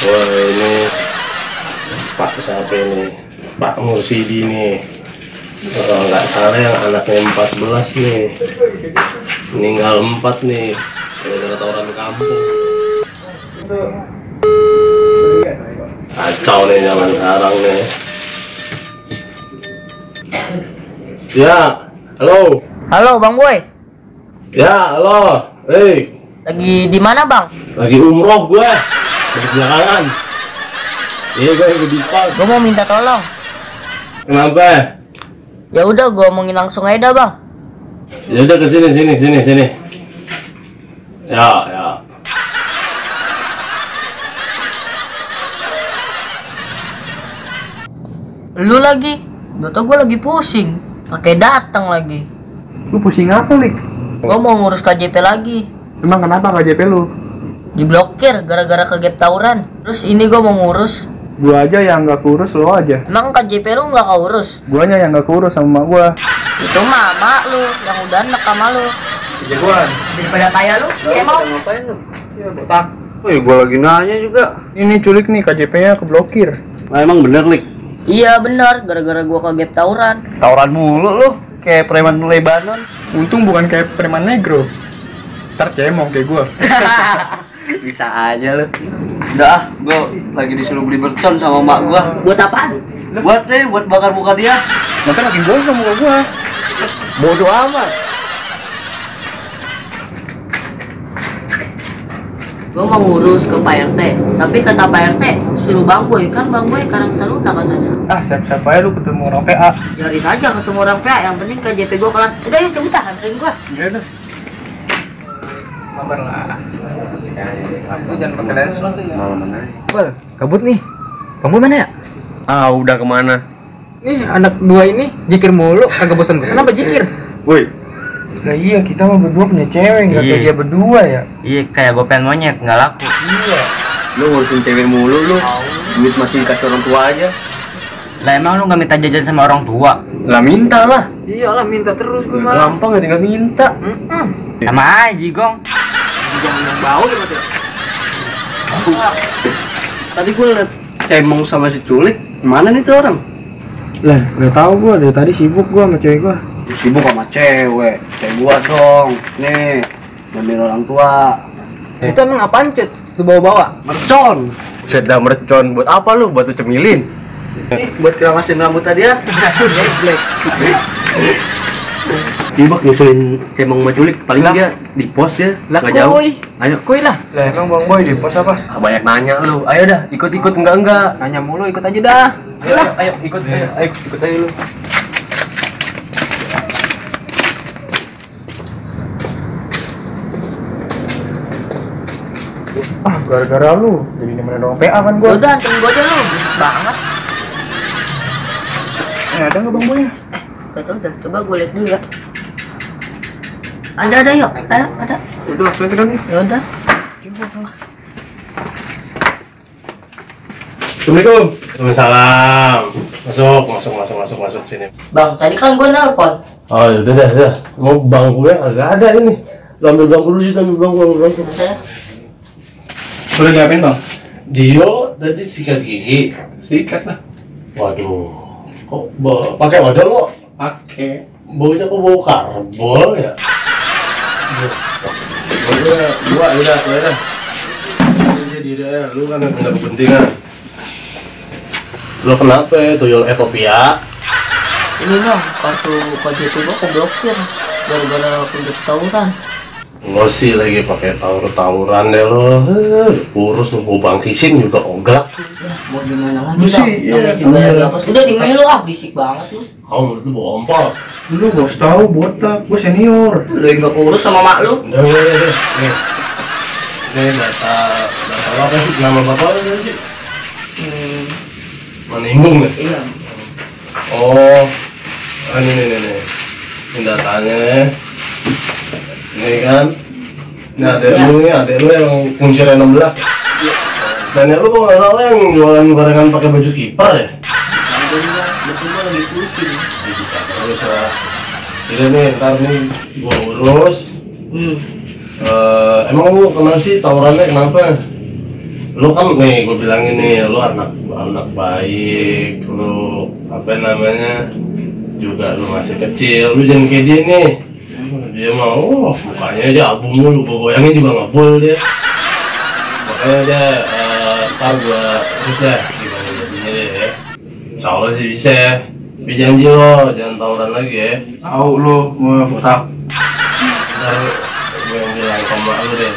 Wah ini Pak siapa ini? Pak Mursidi nih. Kalau nggak salah yang anaknya 14 nih. Meninggal 4 nih. Gara-gara tawuran kampung. Kacau nih zaman sekarang nih. Ya, halo. Halo Bang Boy. Ya, halo. Hei. Lagi di mana Bang? Lagi umroh gue. Di belakangan. Iya gue lagi di pos. Gue mau minta tolong. Kenapa? Ya udah, gue omongin langsung aja dah Bang. Ya udah ke sini. Ya. Lu lagi? Udah gue lagi pusing. Pakai datang lagi. Lu pusing apa, Lik? Gue mau ngurus KJP lagi. Emang kenapa KJP lu? Diblokir gara-gara ke gap tawuran. Terus ini gue mau ngurus. Gua aja yang nggak kurus, lo aja. Emang KJP lu nggak keurus? Guanya yang nggak kurus sama mak gua. Itu mama lu yang udah anak sama lu. Jagoan. Daripada kayak lu, kayak mau. Ngapain lu? Ya botak. Woi, gua lagi nanya juga. Ini culik nih, KJP-nya keblokir. Nah, emang bener Lik. Iya benar, gara-gara gua ke gap tawuran. Tawuran mulu lu, kayak preman Lebanon. Untung bukan kayak preman negro. Ntar cemong kayak gua. Bisa aja lu. Udah, gua lagi disuruh beli mercon sama mak gua. Buat apaan? Buat bakar muka dia. Nanti makin gosong muka gua. Bodoh amat. Gue mau ngurus ke Pak RT, tapi kata Pak RT suruh Bang Boy, kan Bang Boy karakter lunak katanya. Ah, siap-siap aja lu ketemu orang PA. Biarin aja ketemu orang PA, yang penting KJP gue kelar. Udah yuk cepetan, anterin gue. Ya udah. Sabar lah. Aku jangan pakai lens lu. Bal, kabut nih. Bang Boy mana ya? Ah, udah kemana? Nih anak dua ini jikir mulu, kagak bosan-bosan apa jikir? Woi. Nah iya, kita mah berdua punya cewek, nggak kayak dia berdua ya. Iya, kayak bopen monyet nggak laku. Iya. Lu ngurusin cewek mulu lu. Duit masih dikasih orang tua aja. Lah emang lu nggak minta jajan sama orang tua? Lah minta lah. Iyalah minta terus gue mah. Gampang ya tinggal minta. Sama aja, Gong. Jangan yang bau ya mati. Tadi gua liat cemong sama si culik. Mana nih tuh orang? Lah nggak tahu gue, dari tadi sibuk gue sama cewek gue. Sibuk sama cewek. Kayak gua dong. Nih, ngambil orang tua. Itu emang apaan Cet? Lu bawa-bawa? Mercon. Sedang mercon buat apa lu? Buat lu cemilin. Buat keramasin rambut tadi ya. Black. Dibak nyusulin cemong majulik, paling Lah. dia di pos dia. Lah nggak jauh. kuy. Ayo. Kuy lah. Lah emang Bang Boy di pos apa? Banyak nanya lu. Ayo dah, ikut enggak. Nanya mulu, ikut aja dah. Ayo ikut aja lu. Ah, gara-gara lu jadi nemenin orang PA kan gue. Udah anterin gue aja lu, busuk banget. Ada nggak Bang Boy? Gak tau dah, coba gue liat dulu ya. Ada yuk, ayo ada. Udah langsung aja nih. Ya udah. Assalamualaikum. Waalaikumsalam. Masuk sini. Bang, tadi kan gue nelpon. Oh, udah dah. Mau bangku gue agak ada ini. Lu ambil bangku dulu sih, ambil bangku. Saya Boleh ngapain Bang? Dio tadi sikat gigi. Sikat lah. Waduh. Kok pakai odol lo? Pakai. Baunya kok bau karbol ya? Udah. Jadi deh, lu kan punya kepentingan. Lu kenapa ya tuyul Ethiopia? ini bang, kartu KJP gue keblokir gara-gara kejadian tawuran. Ngosi lagi pakai tawuran deh lo. Urus lu mau bangkisin juga oglak. Ya, mau gimana lagi Busi, bang? iya, Namanya juga lagi apa? Udah di mail lu berisik banget lu. Oh, menurut lu bawa ompol. Lu bos tahu botak, gue senior. Lu yang gak kurus sama mak lu. Udah. Nih. Nih data lo apa sih? Nama bapak lu apa sih? Manimbung nih. Iya. Oh, ini. Ini datanya. Ini kan. Ini adek lu yang kuncinya 16 ya? Nenek lu kok nggak salah yang jualan gorengan pakai baju kiper ya? Alhamdulillah, betul gue lagi pusing. Ya, bisa terus lah. Jadi nih, ntar nih gua urus. Emang lu kenapa sih tawurannya kenapa? Lu kan nih, gue bilang ini, lu anak baik, lu apa namanya juga lu masih kecil, lu jangan kayak dia nih. Dia mau, mukanya aja abu mulu, gue goyangin juga nggak full dia. Makanya dia ntar gue terus deh gimana jadinya deh ya. Insya Allah sih bisa ya. Tapi janji lo, jangan tawuran lagi ya. Tahu lu mau tak. Ntar gue yang bilang ke emak lu deh,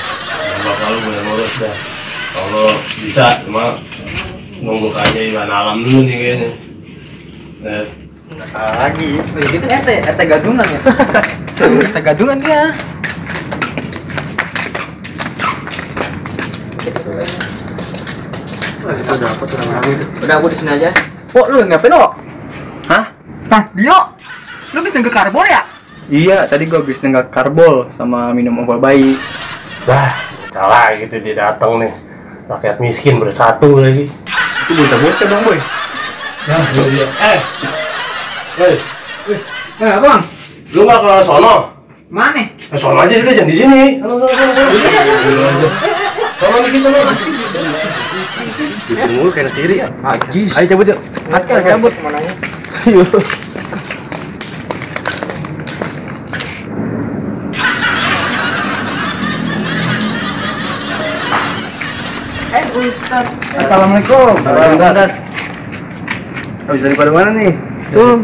bapak lu gue yang ngurus deh. Kalau bisa, cuma nunggu keajaiban alam dulu nih kayaknya. Lagi. Dia kan RT gadungan ya. RT gadungan dia. Udah aku di sini aja. Oh, lu ngapain lo? Hah? Nah, Dio, lu habis nenggak karbol ya? Iya, tadi gua habis nenggak karbol sama minum obat bayi. Wah, salah gitu dia datang nih. Rakyat miskin bersatu lagi. Itu bocah-bocah Bang Boy. Nah, itu dia. Bang, Lu nggak ke sono? mana? Sono aja udah, jangan di sini. Sono. Sono dikit sono. Di sini mulu kayak kiri ya. Ajis. Ayo cabut yuk. Cabut mananya? Ayo. Ustaz. Assalamualaikum. Ustaz. Habis dari mana nih? Tuh.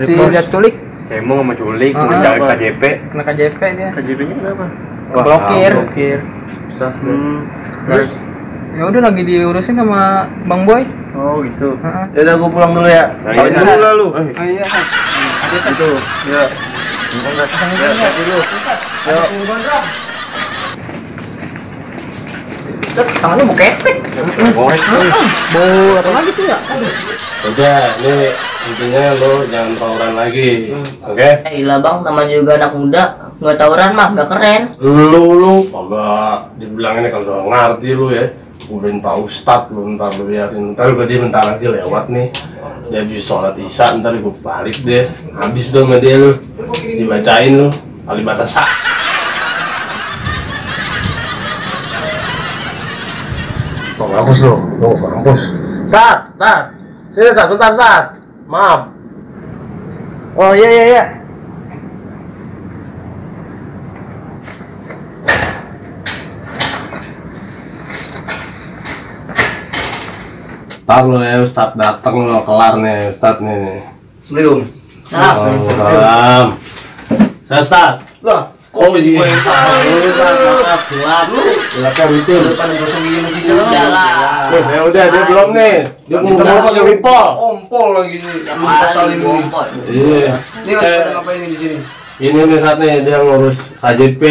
Si lihat culik. Cemong sama culik, cari KJP. Kena KJP dia. KJP-nya kenapa? Blokir. Bisa. Terus ya udah lagi diurusin sama Bang Boy. Oh gitu. Ya udah gua pulang dulu ya. Sampai dulu lah lu. Oh iya. Ada satu. Ya. Ya, dulu. Ya. Tangannya mau ketek. Bau apa lagi tuh ya? Udah, ini intinya lo jangan tawuran lagi, oke? Gila bang, namanya juga anak muda, nggak tawuran mah, nggak keren. Lu, kagak dibilang ini kalau ngerti lu ya. Udahin Pak Ustadz lu, ntar lu biarin. Ntar gue dia bentar lagi lewat nih. Dia habis sholat isya, ntar gue balik deh. Habis dong sama dia lu, dibacain lu, Alibatasa. Mau ngampus lu, mau ngampus. Sat. Sini Sat, bentar Sat. Maaf. Oh iya. Ntar lo ya Ustadz dateng lo, kelar nih Ustadz nih. Assalamualaikum. Salam. Saya Ustadz. Lah, Oh iya, maaf, gelapnya rutin. depan gosong gigi musik Udah lah. Ya udah, dia belum nih. Dia mau pakai wipol. Ompol lagi nih. Apa salim Iya. Ini lagi pada ngapain nih di sini? Ini nih saat nih dia ngurus KJP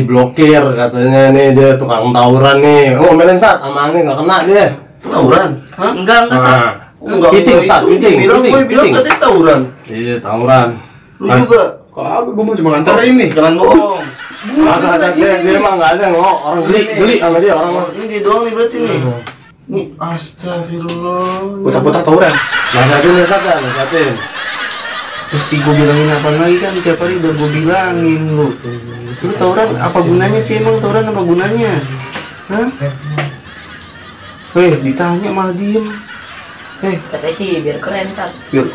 diblokir katanya nih, dia tukang tawuran nih. Oh, main saat sama aneh nggak kena dia. Tawuran? Hah? Enggak. Nah, Enggak. Piting, Ustaz, Dia bilang piting. katanya tawuran. Iya, tawuran. Lu juga. Kagak, gua mau cuma nganterin nih. Jangan bohong. Kagak ada dia emang nggak ada ngomong orang geli sama dia orang mah. Ini dia doang nih berarti nih. Nih, astagfirullah. Putar-putar tawuran. Nasatin. Terus sih gue bilangin apa lagi kan, tiap hari udah gue bilangin lu. Lu tawuran apa gunanya sih, emang tawuran apa gunanya? Hah? Ditanya malah diem. Katanya sih biar keren kan. Biar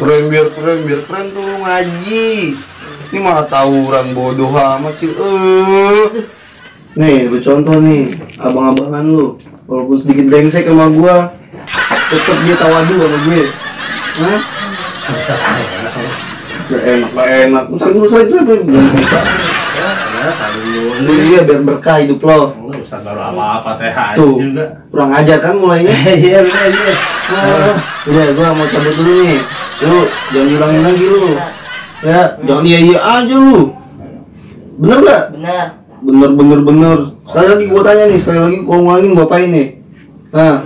keren tuh lu ngaji. Ini malah tawuran, bodoh amat sih. Nih, lu contoh nih, abang-abangan lu. Walaupun sedikit brengsek sama gua, tetep dia tawadu sama gue. Hah? Bisa Gak enak. Saling dulu saja belum bisa. ya saling dulu. Iya, biar berkah hidup lo. Enggak usah baru apa-apa teh aja Tuh, juga. kurang ajar kan mulainya. Iya. Udah, gua mau cabut dulu nih. Lu jangan diulangin lagi lu. Ya, jangan iya aja lu. Bener gak? Bener. Bener. Sekali lagi gua tanya nih, gua ngulangin gua apain nih? Nah,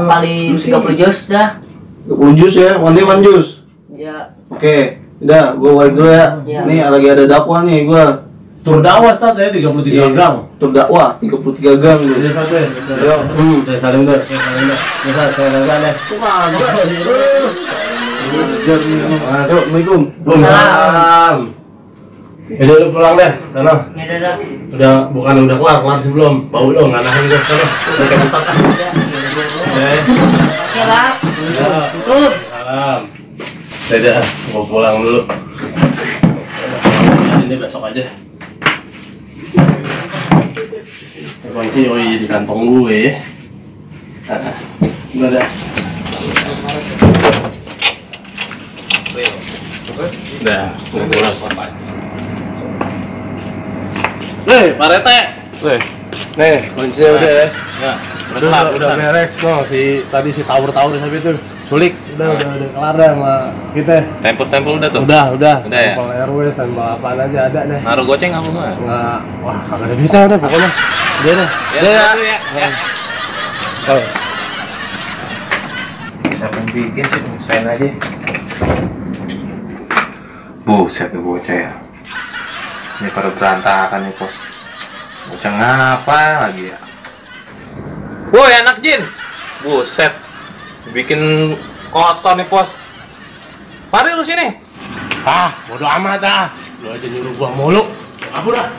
Paling 30 jus dah. 20 jus ya, one day one jus. Ya. Oke, udah, gua balik dulu ya. Ya. Nih lagi ada dakwah nih gua. Tur dakwah start ya 33 gram. Tur dakwah 33 gram gitu. Jadi satu ya. Yo, Udah saling deh. Bisa saya deh. Ajar nih. Ayo, Assalamualaikum. Salam. Jadi lu pulang deh, sana. Ya dadah. Udah kelar sih belum. Bau lo nggak nahan gue, sana. Udah kayak Ustaz. Oke lah. Ya. Tutup. Salam. Dadah, gua pulang dulu. Ini besok aja. Kunci di kantong gue. Dadah. Udah, gua pulang. Pak Rete. Nih, kuncinya udah ya. Udah beres no, tadi si tower sampai itu sulik udah kelar deh sama kita. Stempel udah tuh. Udah ya? stempel RW stempel apaan aja ada deh. Naruh goceng apa enggak? Enggak, wah kagak ada duitnya udah pokoknya. Dia deh. Ya. Oh. Siapa yang bikin sih? Sesuaiin aja. Buset tuh bocah ya. Ini pada berantakan nih pos. Bocah ngapa lagi ya? Woi anak jin, buset, bikin kotor nih pos. Mari lu sini. Bodo amat dah. Lu aja nyuruh gua mulu. Kabur dah.